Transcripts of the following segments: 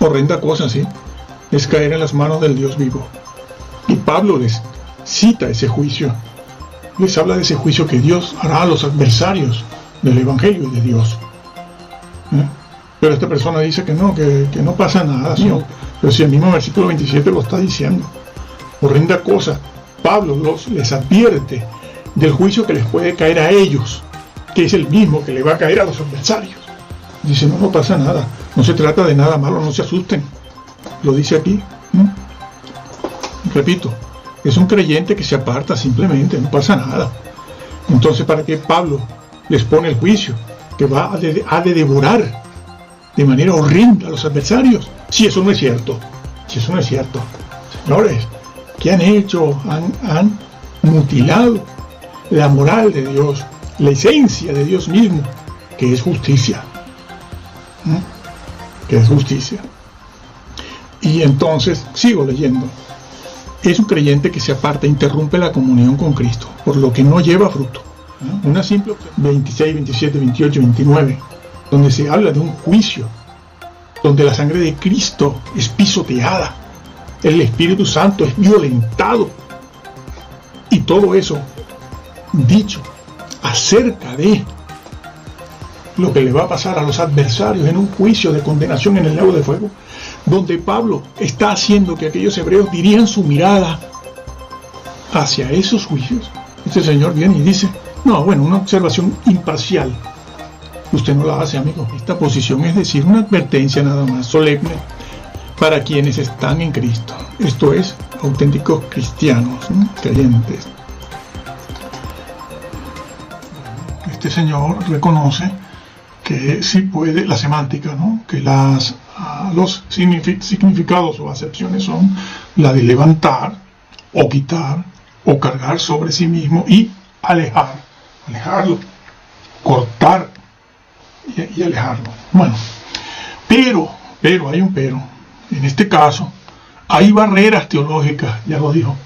Horrenda cosa, ¿sí? Es caer en las manos del Dios vivo. Y Pablo les cita ese juicio. Les habla de ese juicio que Dios hará a los adversarios del Evangelio y de Dios. Pero esta persona dice que no pasa nada, ¿sí? Pero si el mismo versículo 27 lo está diciendo. Horrenda cosa. Pablo les advierte del juicio que les puede caer a ellos, que es el mismo que le va a caer a los adversarios. Dice, no pasa nada, no se trata de nada malo, no se asusten. Lo dice aquí. Repito, es un creyente que se aparta simplemente, no pasa nada. Entonces, ¿para qué Pablo les pone el juicio que ha de devorar de manera horrenda a los adversarios? Si eso no es cierto, señores, ¿qué han hecho? Han mutilado la moral de Dios, la esencia de Dios mismo, que es justicia. Y entonces, sigo leyendo. Es un creyente que se aparta, interrumpe la comunión con Cristo, por lo que no lleva fruto. Una simple 26, 27, 28, 29, donde se habla de un juicio, donde la sangre de Cristo es pisoteada, el Espíritu Santo es violentado, y todo eso dicho acerca de lo que le va a pasar a los adversarios en un juicio de condenación en el lago de fuego, donde Pablo está haciendo que aquellos hebreos dirijan su mirada hacia esos juicios. Este señor viene y dice, una observación imparcial. Usted no la hace, amigo. Esta posición es decir, una advertencia nada más solemne para quienes están en Cristo. Esto es, auténticos cristianos, creyentes. Este señor reconoce que sí puede, la semántica, que los significados o acepciones son la de levantar, o quitar, o cargar sobre sí mismo y alejarlo, cortar y alejarlo. Pero hay un pero. En este caso, hay barreras teológicas, ya lo dijo.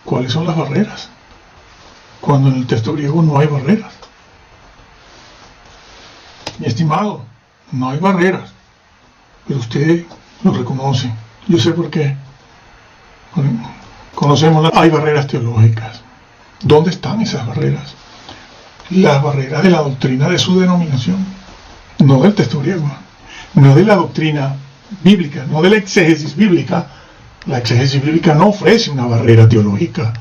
¿Cuáles son las barreras? Cuando en el texto griego no hay barreras. Mi estimado, no hay barreras, pero usted lo reconoce. Yo sé por qué. Hay barreras teológicas. ¿Dónde están esas barreras? Las barreras de la doctrina de su denominación, no del texto griego, no de la doctrina bíblica, no de la exégesis bíblica. La exégesis bíblica no ofrece una barrera teológica.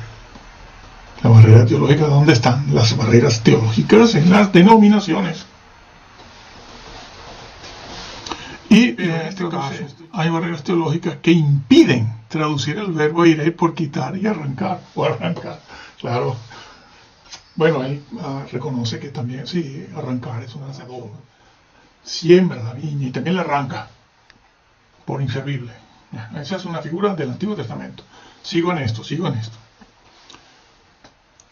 La barrera teológica, ¿dónde están? Las barreras teológicas en las denominaciones. Y en este caso hay barreras teológicas que impiden traducir el verbo iré por quitar y arrancar, claro. Bueno, él reconoce que también sí, arrancar es una acepción. Siembra la viña y también la arranca por inservible. Esa es una figura del Antiguo Testamento. Sigo en esto.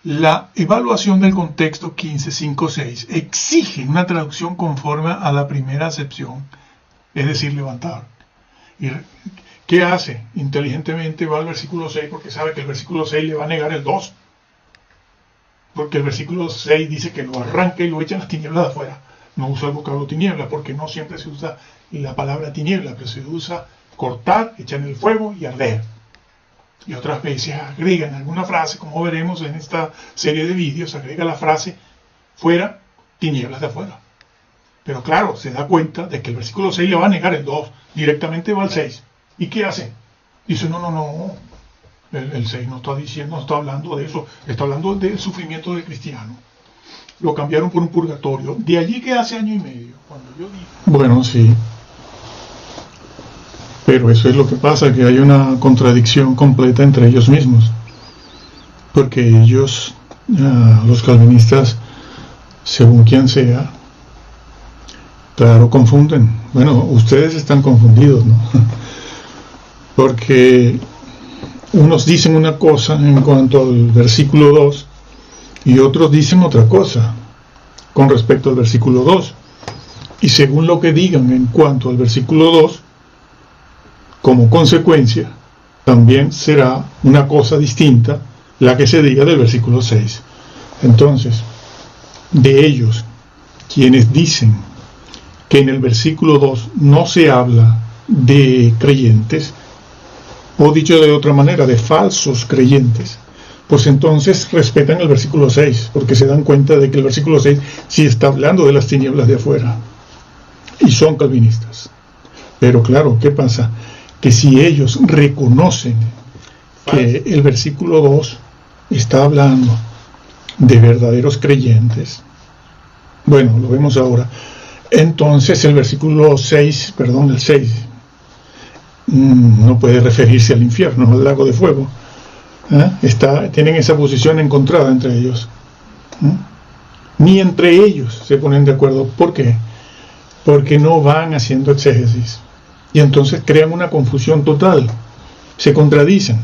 La evaluación del contexto 15.5.6 exige una traducción conforme a la primera acepción, es decir, levantar. ¿Y qué hace? Inteligentemente va al versículo 6 porque sabe que el versículo 6 le va a negar el 2. Porque el versículo 6 dice que lo arranca y lo echa en las tinieblas de afuera. No usa el vocablo tiniebla porque no siempre se usa la palabra tiniebla, pero se usa cortar, echar en el fuego y arder. Y otras veces agrega en alguna frase, como veremos en esta serie de vídeos, agrega la frase fuera, tinieblas de afuera. Pero claro, se da cuenta de que el versículo 6 le va a negar el 2, directamente va al 6. ¿Y qué hace? Dice, no. El 6 no está diciendo, no está hablando de eso, está hablando del sufrimiento del cristiano. Lo cambiaron por un purgatorio. De allí que hace año y medio, cuando yo dije... Bueno, sí. Pero eso es lo que pasa, que hay una contradicción completa entre ellos mismos. Porque ellos, los calvinistas, según quien sea, claro, confunden. Bueno, ustedes están confundidos, ¿no? Porque unos dicen una cosa en cuanto al versículo 2 y otros dicen otra cosa con respecto al versículo 2. Y según lo que digan en cuanto al versículo 2, como consecuencia, también será una cosa distinta la que se diga del versículo 6. Entonces, de ellos, quienes dicen que en el versículo 2 no se habla de creyentes, o dicho de otra manera, de falsos creyentes, pues entonces respetan el versículo 6, porque se dan cuenta de que el versículo 6 sí está hablando de las tinieblas de afuera, y son calvinistas. Pero claro, ¿qué pasa? Que si ellos reconocen que el versículo 2 está hablando de verdaderos creyentes, bueno, lo vemos ahora, entonces el versículo 6, perdón, el 6, no puede referirse al infierno, al lago de fuego. Tienen esa posición encontrada entre ellos. Ni entre ellos se ponen de acuerdo. ¿Por qué? Porque no van haciendo exégesis. Y entonces crean una confusión total. Se contradicen.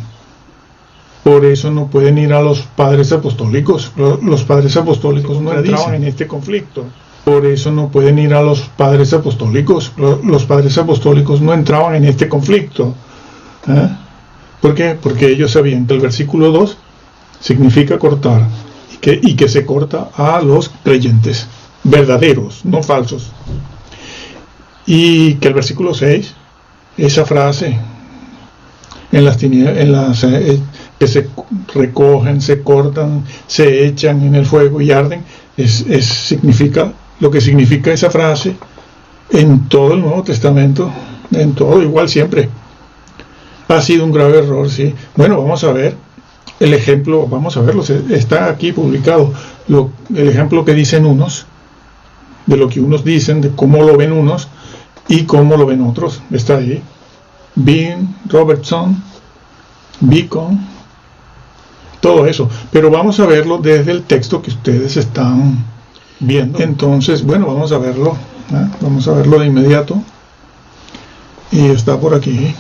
Por eso no pueden ir a los padres apostólicos. Los padres apostólicos no entraban en este conflicto. Por eso no pueden ir a los padres apostólicos. Los padres apostólicos no entraban en este conflicto. ¿Por qué? Porque ellos sabían que el versículo 2 significa cortar, y que se corta a los creyentes verdaderos, no falsos. Y que el versículo 6, esa frase, que se recogen, se cortan, se echan en el fuego y arden, significa lo que significa esa frase en todo el Nuevo Testamento, en todo, igual siempre. Ha sido un grave error, sí. Bueno, vamos a ver el ejemplo, vamos a verlo, está aquí publicado, el ejemplo que dicen unos, de lo que unos dicen, de cómo lo ven unos y cómo lo ven otros, está ahí. Bean, Robertson, Beacon, todo eso. Pero vamos a verlo desde el texto que ustedes están viendo. Entonces, bueno, vamos a verlo de inmediato. Y está por aquí.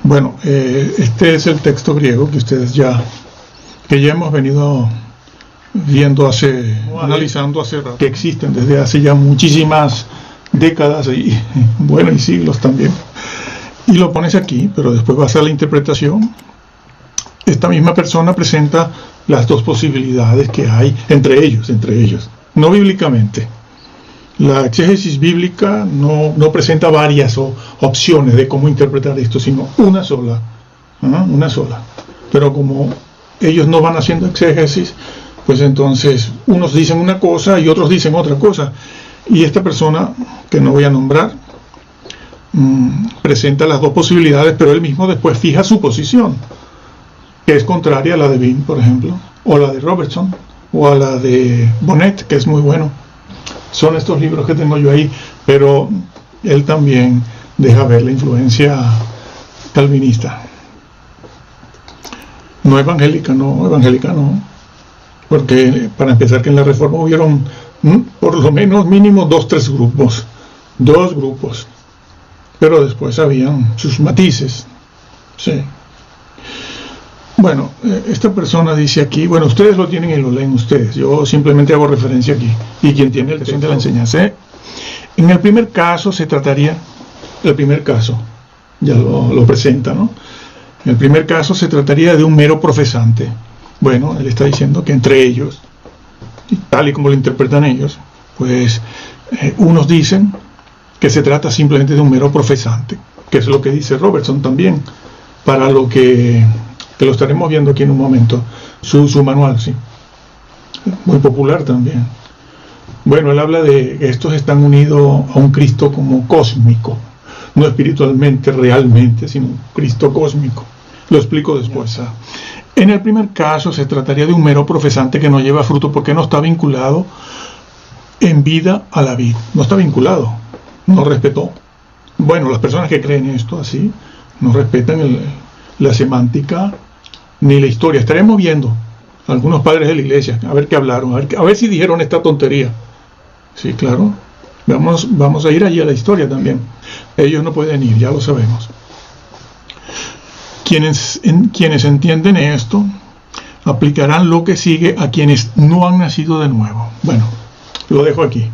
Bueno, este es el texto griego que ustedes ya hemos venido viendo analizando hace rato, que existen desde hace ya muchísimas décadas y siglos también. Y lo pones aquí, pero después vas a la interpretación. Esta misma persona presenta las dos posibilidades que hay entre ellos, no bíblicamente. La exégesis bíblica no presenta varias opciones de cómo interpretar esto, sino una sola. Pero como ellos no van haciendo exégesis, pues entonces unos dicen una cosa y otros dicen otra cosa. Y esta persona, que no voy a nombrar, presenta las dos posibilidades, pero él mismo después fija su posición, que es contraria a la de Bean, por ejemplo, o la de Robertson, o a la de Bonnet, que es muy bueno. Son estos libros que tengo yo ahí, pero él también deja ver la influencia calvinista. No evangélica, no. Porque, para empezar, que en la Reforma hubieron por lo menos mínimo 2 grupos. Pero después habían sus matices. Sí. Bueno, esta persona dice aquí, bueno, ustedes lo tienen y lo leen ustedes, yo simplemente hago referencia aquí, y quien tiene el texto de la enseñanza. En el primer caso ya lo presenta, ¿no? En el primer caso se trataría de un mero profesante. Bueno, él está diciendo que entre ellos, tal y como lo interpretan ellos, pues unos dicen que se trata simplemente de un mero profesante, que es lo que dice Robertson también, para lo que lo estaremos viendo aquí en un momento, su manual, sí, muy popular también. Bueno, él habla de que estos están unidos a un Cristo como cósmico, no espiritualmente, realmente, sino un Cristo cósmico. Lo explico después. En el primer caso se trataría de un mero profesante que no lleva fruto porque no está vinculado en vida a la vid, no está vinculado, no respetó. Bueno, las personas que creen esto así, no respetan la semántica ni la historia. Estaremos viendo algunos padres de la iglesia, a ver qué hablaron, a ver si dijeron esta tontería. Sí, claro. Vamos a ir allí a la historia también. Ellos no pueden ir, ya lo sabemos. Quienes entienden esto, aplicarán lo que sigue a quienes no han nacido de nuevo. Bueno, lo dejo aquí.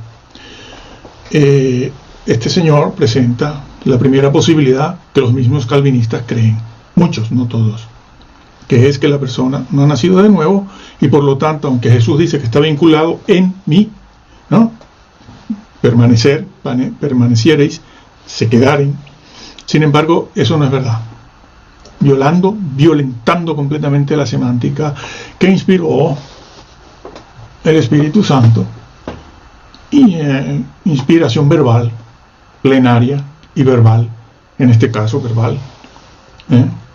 Este señor presenta la primera posibilidad que los mismos calvinistas creen, muchos, no todos, que es que la persona no ha nacido de nuevo y por lo tanto, aunque Jesús dice que está vinculado en mí, ¿no? permaneciereis, se quedaren. Sin embargo, eso no es verdad. Violentando completamente la semántica que inspiró el Espíritu Santo, y inspiración verbal, plenaria y verbal, en este caso verbal.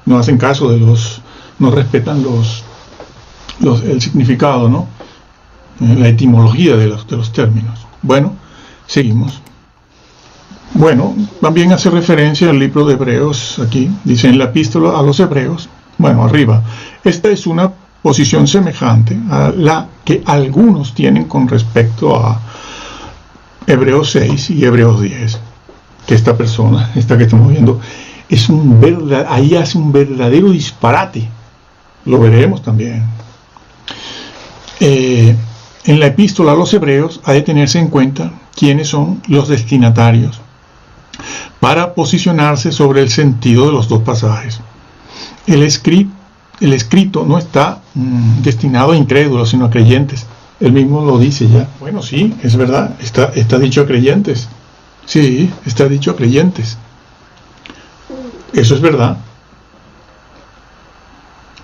No hacen caso no respetan el significado, ¿no? La etimología de los términos. Bueno, seguimos. Bueno, también hace referencia al libro de Hebreos aquí, dice en la epístola a los Hebreos, bueno, arriba, esta es una posición semejante a la que algunos tienen con respecto a Hebreos 6 y Hebreos 10, que esta persona, esta que estamos viendo, ahí hace un verdadero disparate. Lo veremos también. En la epístola a los Hebreos ha de tenerse en cuenta quiénes son los destinatarios para posicionarse sobre el sentido de los dos pasajes. El escrito no está destinado a incrédulos, sino a creyentes. Él mismo lo dice ya. Bueno, sí, es verdad, está dicho a creyentes. Sí, está dicho a creyentes. Eso es verdad.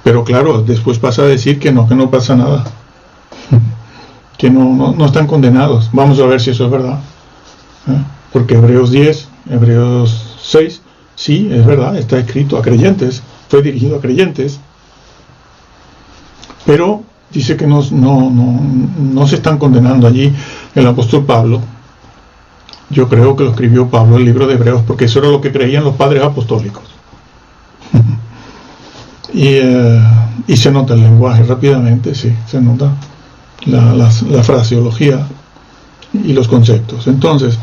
Pero claro, después pasa a decir que no pasa nada. Que no están condenados. Vamos a ver si eso es verdad. Porque Hebreos 10, Hebreos 6, sí, es verdad, está escrito a creyentes, fue dirigido a creyentes. Pero dice que no se están condenando allí el apóstol Pablo. Yo creo que lo escribió Pablo, el libro de Hebreos, porque eso era lo que creían los padres apostólicos. Y se nota el lenguaje rápidamente, sí, se nota la fraseología y los conceptos. Entonces,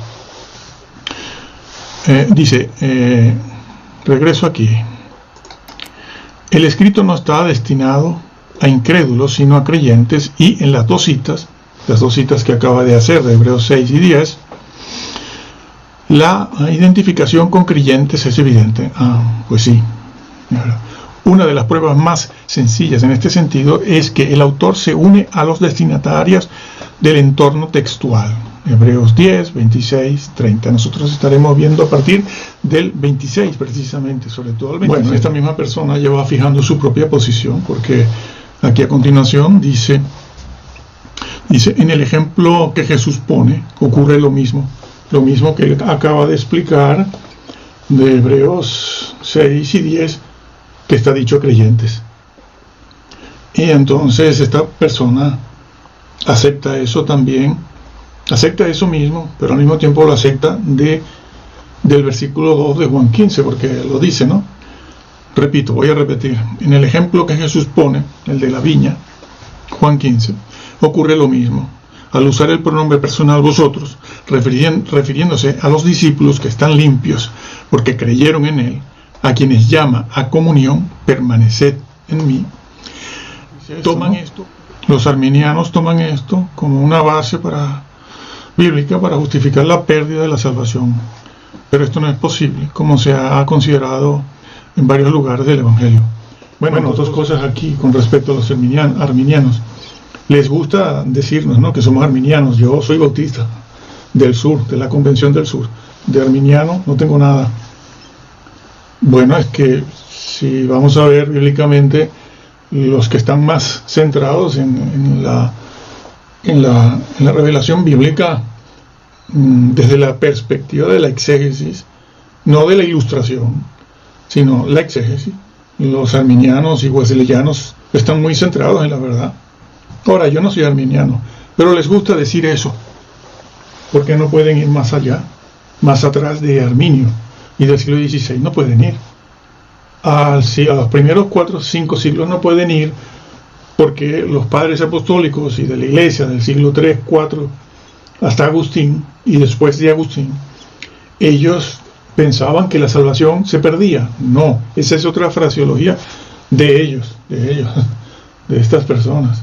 dice, regreso aquí, el escrito no está destinado a incrédulos, sino a creyentes, y en las dos citas que acaba de hacer, de Hebreos 6 y 10, la identificación con creyentes es evidente. Pues sí. Una de las pruebas más sencillas en este sentido es que el autor se une a los destinatarios del entorno textual. Hebreos 10, 26, 30. Nosotros estaremos viendo a partir del 26 precisamente, sobre todo el 26. Bueno, esta misma persona ya va fijando su propia posición, porque aquí a continuación dice, en el ejemplo que Jesús pone, ocurre lo mismo que él acaba de explicar de Hebreos 6 y 10, que está dicho a creyentes. Y entonces esta persona acepta eso también, acepta eso mismo, pero al mismo tiempo lo acepta del versículo 2 de Juan 15, porque lo dice, ¿no? Repito, voy a repetir, en el ejemplo que Jesús pone, el de la viña, Juan 15, ocurre lo mismo. Al usar el pronombre personal vosotros, refiriéndose a los discípulos que están limpios porque creyeron en él, a quienes llama a comunión, permaneced en mí. Los arminianos toman esto como una base bíblica para justificar la pérdida de la salvación. Pero esto no es posible, como se ha considerado en varios lugares del Evangelio. Bueno, otras cosas aquí con respecto a los arminianos. Les gusta decirnos, ¿no?, que somos arminianos. Yo soy bautista del sur, de la Convención del Sur. De arminiano no tengo nada. Bueno, es que si vamos a ver bíblicamente, los que están más centrados en la revelación bíblica, desde la perspectiva de la exégesis, no de la ilustración, sino la exégesis. Los arminianos y wesleyanos están muy centrados en la verdad. Ahora, yo no soy arminiano, pero les gusta decir eso, porque no pueden ir más allá, más atrás de Arminio y del siglo XVI, no pueden ir. A los primeros 4 o 5 siglos no pueden ir, porque los padres apostólicos y de la iglesia del siglo 3, 4, hasta Agustín, y después de Agustín, ellos pensaban que la salvación se perdía. No, esa es otra fraseología de ellos, de estas personas.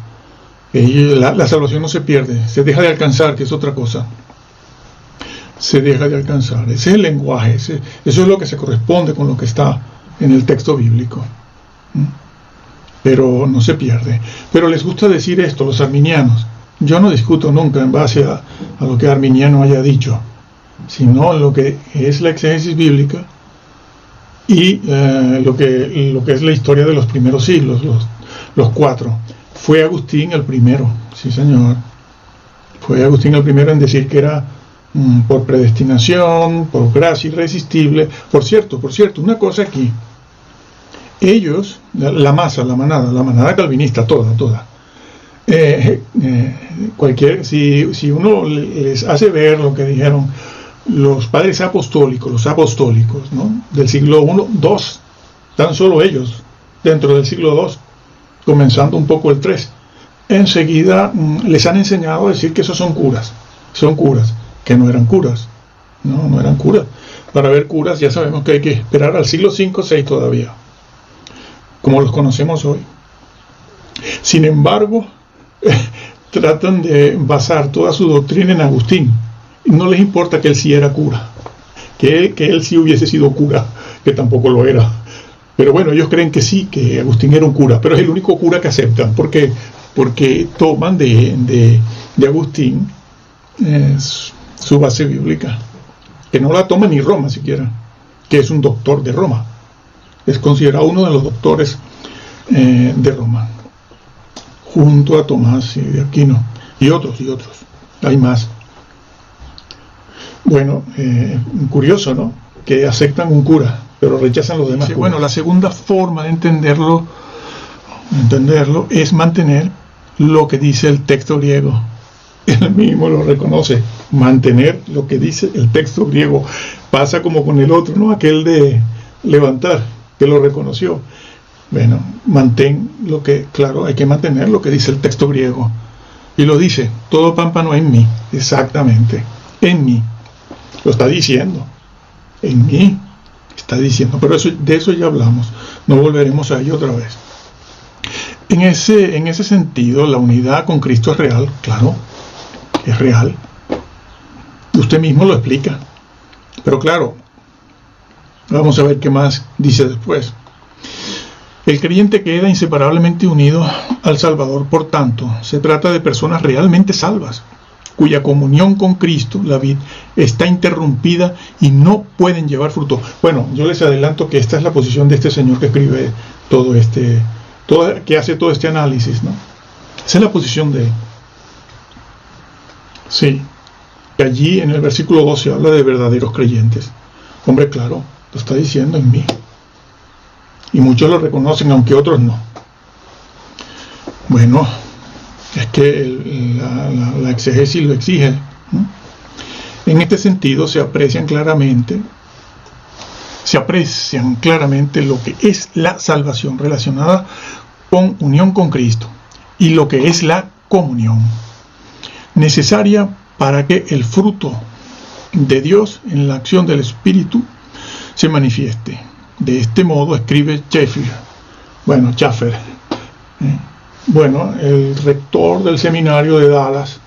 La salvación no se pierde, se deja de alcanzar, que es otra cosa. Se deja de alcanzar. Ese es el lenguaje, eso es lo que se corresponde con lo que está en el texto bíblico. Pero no se pierde. Pero les gusta decir esto, los arminianos, yo no discuto nunca en base a lo que Arminiano haya dicho, sino lo que es la exégesis bíblica y lo que es la historia de los primeros siglos, los cuatro. Fue Agustín el primero, sí señor, fue Agustín el primero en decir que era por predestinación, por gracia irresistible. Por cierto, una cosa aquí, ellos, la manada calvinista, toda, si uno les hace ver lo que dijeron los padres apostólicos, ¿no? Del siglo I, II, tan solo ellos, dentro del siglo II, comenzando un poco el 3, enseguida les han enseñado a decir que esos son curas, que no eran curas, no eran curas. Para ver curas ya sabemos que hay que esperar al siglo V, VI todavía, como los conocemos hoy. Sin embargo, tratan de basar toda su doctrina en Agustín. No les importa que él sí era cura, que él sí hubiese sido cura, que tampoco lo era. Pero bueno, ellos creen que sí, que Agustín era un cura, pero es el único cura que aceptan, porque toman de Agustín su base bíblica, que no la toma ni Roma siquiera, que es un doctor de Roma. Es considerado uno de los doctores de Roma, junto a Tomás de Aquino y otros. Hay más. Bueno, curioso, ¿no? Que aceptan un cura, pero rechazan los demás. Sí, bueno, la segunda forma de entenderlo es mantener lo que dice el texto griego. Él mismo lo reconoce, mantener lo que dice el texto griego. Pasa como con el otro, ¿no? Aquel de levantar, que lo reconoció. Bueno, hay que mantener lo que dice el texto griego. Y lo dice, todo pámpano en mí, exactamente, en mí. Lo está diciendo, en mí está diciendo, pero de eso ya hablamos, no volveremos a ello otra vez. En ese sentido, la unidad con Cristo es real, claro, es real. Usted mismo lo explica. Pero claro, vamos a ver qué más dice después. El creyente queda inseparablemente unido al Salvador, por tanto, se trata de personas realmente salvas, cuya comunión con Cristo, la vid, está interrumpida y no pueden llevar fruto. Bueno, yo les adelanto que esta es la posición de este señor que escribe que hace todo este análisis, ¿no? Esa es la posición de él. Sí, y allí en el versículo 12 habla de verdaderos creyentes. Hombre, claro, lo está diciendo en mí. Y muchos lo reconocen, aunque otros no. Bueno, es que la exégesis lo exige, ¿no? En este sentido se aprecian claramente lo que es la salvación relacionada con unión con Cristo y lo que es la comunión necesaria para que el fruto de Dios en la acción del Espíritu se manifieste. De este modo escribe Schaffer, el rector del seminario de Dallas,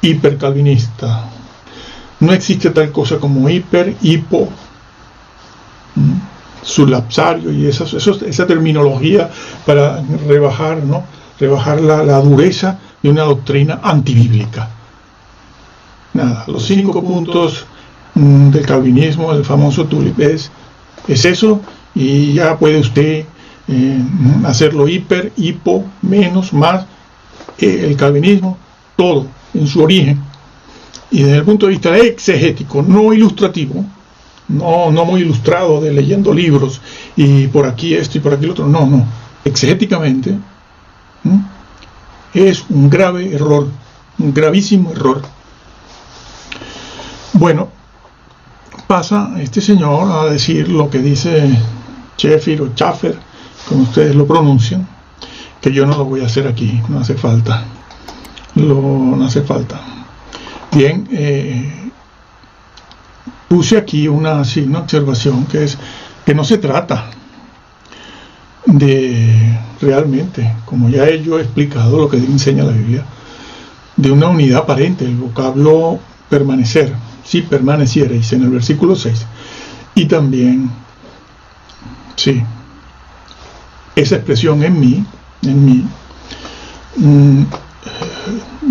hipercalvinista. No existe tal cosa como hipo, sulapsario y esa terminología para rebajar la dureza de una doctrina antibíblica. Nada, los 5 puntos del calvinismo, el famoso tulip, es eso, y ya puede usted hacerlo hipo, menos, más, el calvinismo, todo en su origen. Y desde el punto de vista exegético, no ilustrativo, no muy ilustrado de leyendo libros y por aquí esto y por aquí lo otro, no, exegéticamente, es un grave error, un gravísimo error. Bueno, pasa este señor a decir lo que dice Schaffer, como ustedes lo pronuncian, que yo no lo voy a hacer aquí, no hace falta. No hace falta. Bien, puse aquí una observación, que es que no se trata de realmente, como ya yo he explicado lo que enseña la Biblia, de una unidad aparente, el vocablo permanecer, si permaneciereis, en el versículo 6, y también, sí, esa expresión en mí,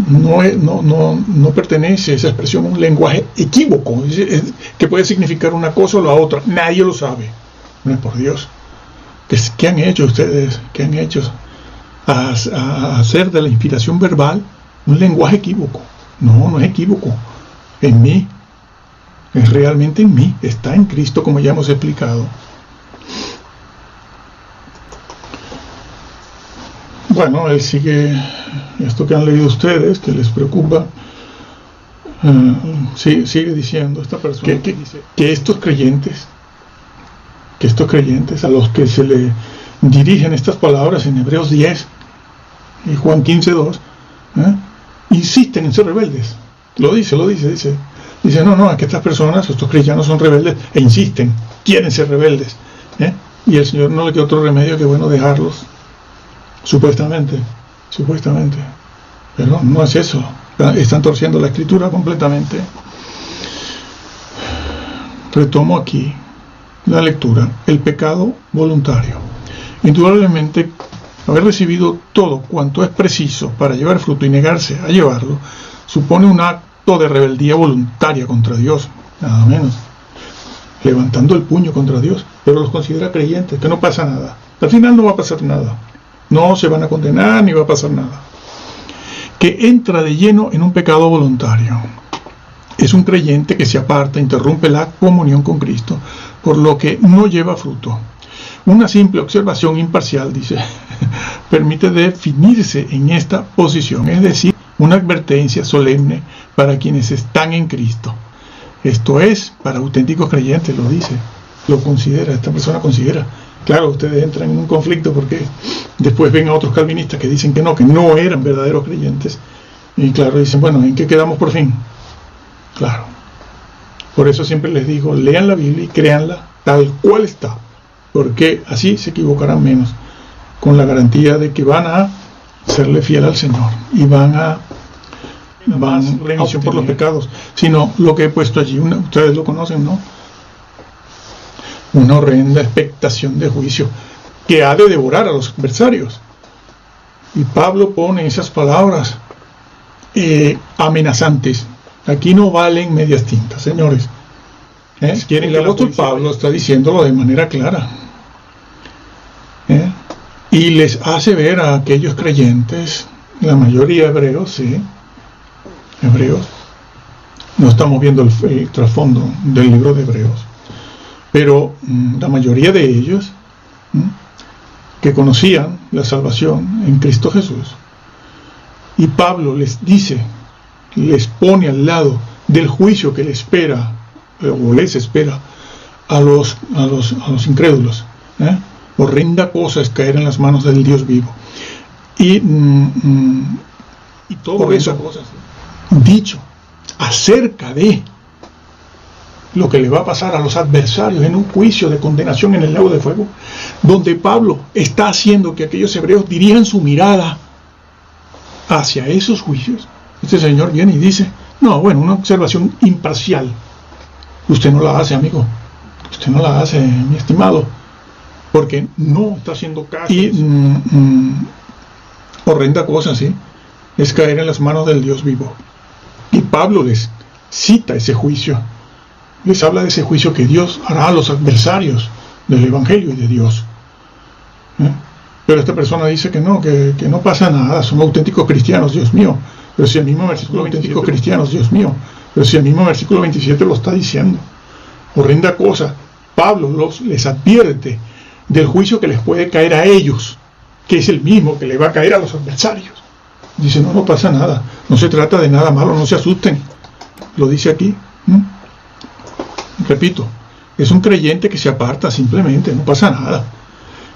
no pertenece esa expresión a un lenguaje equívoco, que puede significar una cosa o la otra. Nadie lo sabe. No es por Dios. ¿Qué han hecho ustedes? ¿Qué han hecho? A hacer de la inspiración verbal un lenguaje equívoco. No es equívoco. En mí. Es realmente en mí. Está en Cristo, como ya hemos explicado. Bueno, él sigue esto que han leído ustedes, que les preocupa. Sigue diciendo esta persona que estos creyentes a los que se le dirigen estas palabras en Hebreos 10 y Juan 15:2, insisten en ser rebeldes. Lo dice, no, que estas personas, estos cristianos son rebeldes e insisten, quieren ser rebeldes, y el Señor no le queda otro remedio que, bueno, dejarlos. Supuestamente, pero no es eso. Están torciendo la Escritura completamente. Retomo aquí la lectura. El pecado voluntario. Indudablemente, haber recibido todo cuanto es preciso para llevar fruto y negarse a llevarlo supone un acto de rebeldía voluntaria contra Dios, nada menos, levantando el puño contra Dios, pero los considera creyentes, que no pasa nada. Al final no va a pasar nada. No se van a condenar ni va a pasar nada. Que entra de lleno en un pecado voluntario. Es un creyente que se aparta, interrumpe la comunión con Cristo, por lo que no lleva fruto. Una simple observación imparcial, dice, permite definirse en esta posición, es decir, una advertencia solemne para quienes están en Cristo. Esto es, para auténticos creyentes, lo dice, lo considera, esta persona considera. Claro, ustedes entran en un conflicto porque después ven a otros calvinistas que dicen que no eran verdaderos creyentes. Y claro, dicen, bueno, ¿en qué quedamos por fin? Claro. Por eso siempre les digo, lean la Biblia y créanla tal cual está, porque así se equivocarán menos, con la garantía de que van a serle fiel al Señor y van a remisión por los pecados. Sino lo que he puesto allí, ustedes lo conocen, ¿no? Una horrenda expectación de juicio que ha de devorar a los adversarios. Y Pablo pone esas palabras amenazantes. Aquí no valen medias tintas, señores. El apóstol Pablo está diciéndolo de manera clara. Y les hace ver a aquellos creyentes, la mayoría hebreos, hebreos. No estamos viendo el trasfondo del libro de Hebreos. Pero la mayoría de ellos que conocían la salvación en Cristo Jesús, y Pablo les dice, les pone al lado del juicio que les espera a los incrédulos. Horrenda cosa es caer en las manos del Dios vivo. Y todo eso dicho acerca de lo que le va a pasar a los adversarios en un juicio de condenación en el lago de fuego, donde Pablo está haciendo que aquellos hebreos dirijan su mirada hacia esos juicios. Este señor viene y dice, no, bueno, una observación imparcial. Usted no la hace, amigo. Usted no la hace, mi estimado, porque no está haciendo caso. Y horrenda cosa, ¿sí? Es caer en las manos del Dios vivo. Y Pablo les cita ese juicio. Les habla de ese juicio que Dios hará a los adversarios del Evangelio y de Dios. Pero esta persona dice que no pasa nada, son auténticos cristianos, Dios mío. Pero si el mismo versículo 27, cristianos, Dios mío. Pero si el mismo versículo 27 lo está diciendo. Horrenda cosa. Pablo les advierte del juicio que les puede caer a ellos, que es el mismo que le va a caer a los adversarios. Dice, no pasa nada, no se trata de nada malo, no se asusten. Lo dice aquí. Repito, es un creyente que se aparta simplemente, no pasa nada.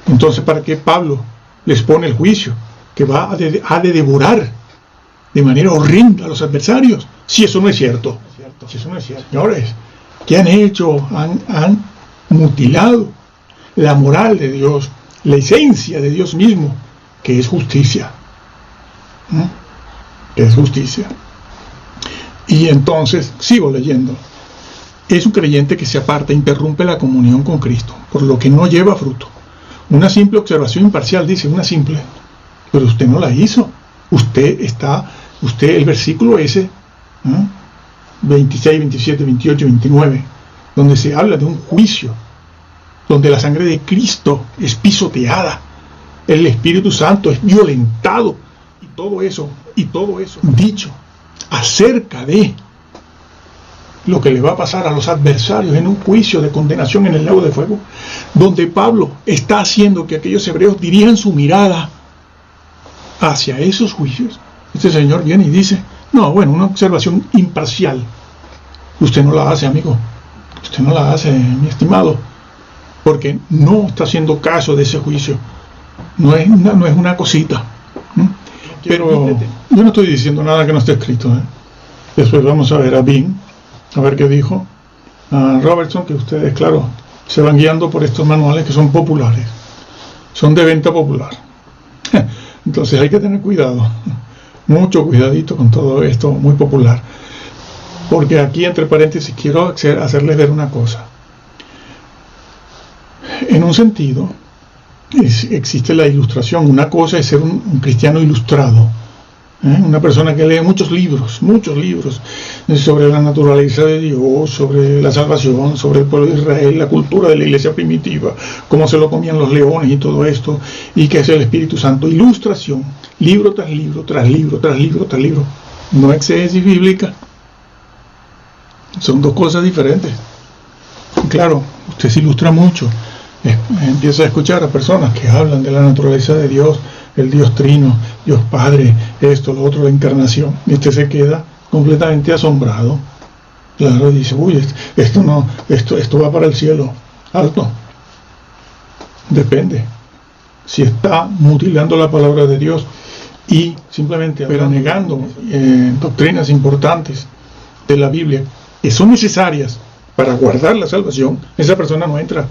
Entonces, ¿para qué Pablo les pone el juicio que ha de devorar de manera horrenda a los adversarios? Si eso no es cierto. Si eso no es cierto. Señores, ¿qué han hecho? Han mutilado la moral de Dios, la esencia de Dios mismo, que es justicia. Que es justicia. Y entonces, sigo leyendo. Es un creyente que se aparta, interrumpe la comunión con Cristo, por lo que no lleva fruto. Una simple observación imparcial, dice, una simple. Pero usted no la hizo. Usted está usted el versículo ese, 26, 27, 28, 29, donde se habla de un juicio, donde la sangre de Cristo es pisoteada, el Espíritu Santo es violentado, y todo eso dicho acerca de lo que le va a pasar a los adversarios en un juicio de condenación en el lago de fuego, donde Pablo está haciendo que aquellos hebreos dirijan su mirada hacia esos juicios. Este señor viene y dice, no, bueno, una observación imparcial. Usted no la hace, amigo. Usted no la hace, mi estimado, porque no está haciendo caso de ese juicio. No es una cosita. Pero yo no estoy diciendo nada que no esté escrito. Después vamos a ver a Bean, a ver qué dijo. A Robertson, que ustedes, claro, se van guiando por estos manuales que son populares. Son de venta popular. Entonces hay que tener cuidado. Mucho cuidadito con todo esto muy popular. Porque aquí, entre paréntesis, quiero hacerles ver una cosa. En un sentido, existe la ilustración. Una cosa es ser un cristiano ilustrado, una persona que lee muchos libros sobre la naturaleza de Dios, sobre la salvación, sobre el pueblo de Israel, la cultura de la iglesia primitiva, cómo se lo comían los leones y todo esto, y que es el Espíritu Santo. Ilustración, libro tras libro, tras libro, tras libro, tras libro. No exégesis bíblica. Son dos cosas diferentes. Claro, usted se ilustra mucho. Empieza a escuchar a personas que hablan de la naturaleza de Dios, el Dios Trino, Dios Padre, esto, lo otro, la encarnación, y usted se queda completamente asombrado. Claro, dice, uy, esto va para el cielo, alto. Depende. Si está mutilando la palabra de Dios y simplemente negando doctrinas importantes de la Biblia que son necesarias para guardar la salvación, esa persona no entra.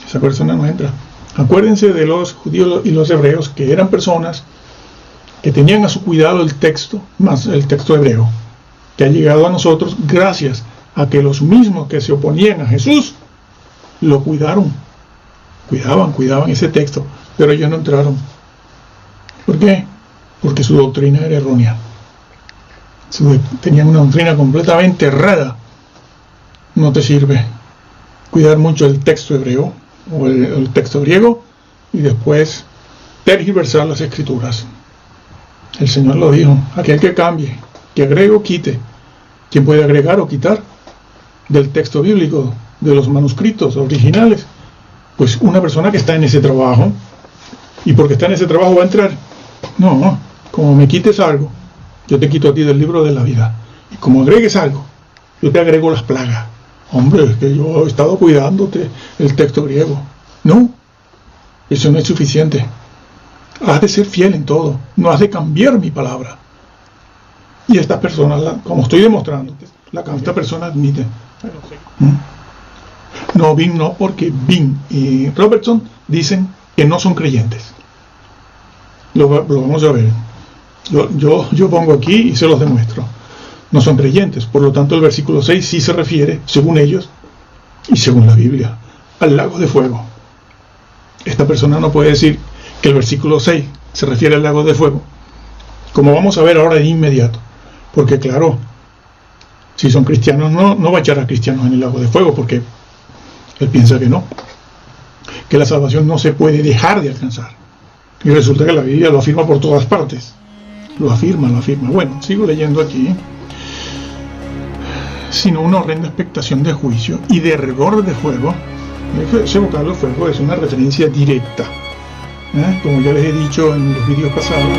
Esa persona no entra. Acuérdense de los judíos y los hebreos, que eran personas que tenían a su cuidado el texto, más el texto hebreo, que ha llegado a nosotros gracias a que los mismos que se oponían a Jesús lo cuidaron. Cuidaban ese texto, pero ellos no entraron. ¿Por qué? Porque su doctrina era errónea. Tenían una doctrina completamente errada. No te sirve cuidar mucho el texto hebreo o el texto griego y después tergiversar las escrituras. El Señor lo dijo, aquel que cambie, que agregue o quite. ¿Quién puede agregar o quitar del texto bíblico, de los manuscritos originales? Pues una persona que está en ese trabajo, y porque está en ese trabajo va a entrar. No, como me quites algo, yo te quito a ti del libro de la vida, y como agregues algo, yo te agrego las plagas. Hombre, es que yo he estado cuidándote el texto griego. No, eso no es suficiente. Has de ser fiel en todo. No has de cambiar mi palabra. Y esta persona, como estoy demostrando, esta persona admite. No, Bean no, porque Bean y Robertson dicen que no son creyentes. Lo vamos a ver. Yo pongo aquí y se los demuestro. No son creyentes, por lo tanto el versículo 6 sí se refiere, según ellos y según la Biblia, al lago de fuego. Esta persona no puede decir que el versículo 6 se refiere al lago de fuego, como vamos a ver ahora de inmediato, porque claro, si son cristianos no va a echar a cristianos en el lago de fuego, porque él piensa que la salvación no se puede dejar de alcanzar, y resulta que la Biblia lo afirma por todas partes, lo afirma. Bueno, sigo leyendo aquí. Sino una horrenda expectación de juicio y de rigor de fuego. Ese vocablo fuego es una referencia directa, como ya les he dicho en los vídeos pasados.